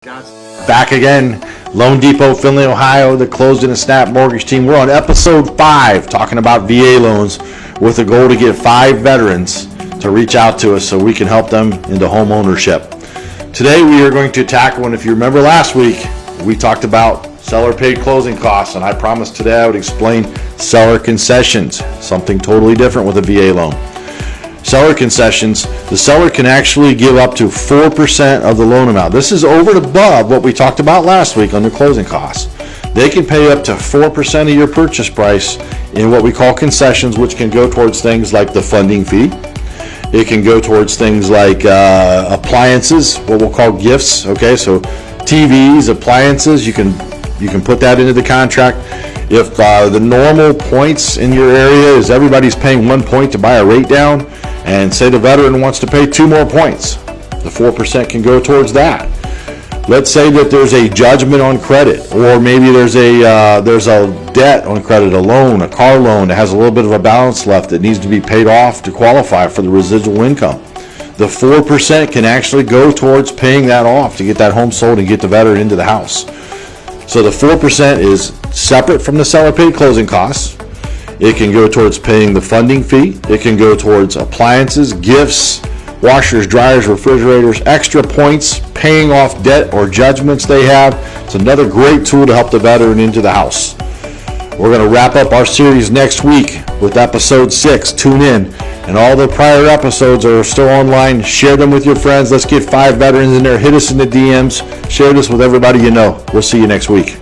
Back again, Loan Depot, Findlay, Ohio, the Closed in a Snap Mortgage Team. We're on episode 5, talking about VA loans with a goal to get 5 veterans to reach out to us so we can help them into home ownership. Today we are going to tackle, and if you remember last week, we talked about seller paid closing costs, and I promised today I would explain seller concessions, something totally different with a VA loan. Seller concessions, the seller can actually give up to 4% of the loan amount. This is over and above what we talked about last week on the closing costs. They can pay up to 4% of your purchase price in what we call concessions, which can go towards things like the funding fee. It can go towards things like appliances, what we'll call gifts. Okay, so TVs, appliances, you can put that into the contract. If the normal points in your area is everybody's paying 1 point to buy a rate down, and say the veteran wants to pay 2 more points, the 4% can go towards that. Let's say that there's a judgment on credit, or maybe there's a debt on credit, a loan, a car loan that has a little bit of a balance left that needs to be paid off to qualify for the residual income. The 4% can actually go towards paying that off to get that home sold and get the veteran into the house. So the 4% is separate from the seller paid closing costs. It can go towards paying the funding fee. It can go towards appliances, gifts, washers, dryers, refrigerators, extra points, paying off debt or judgments they have. It's another great tool to help the veteran into the house. We're going to wrap up our series next week with episode 6. Tune in. And all the prior episodes are still online. Share them with your friends. Let's get 5 veterans in there. Hit us in the DMs. Share this with everybody you know. We'll see you next week.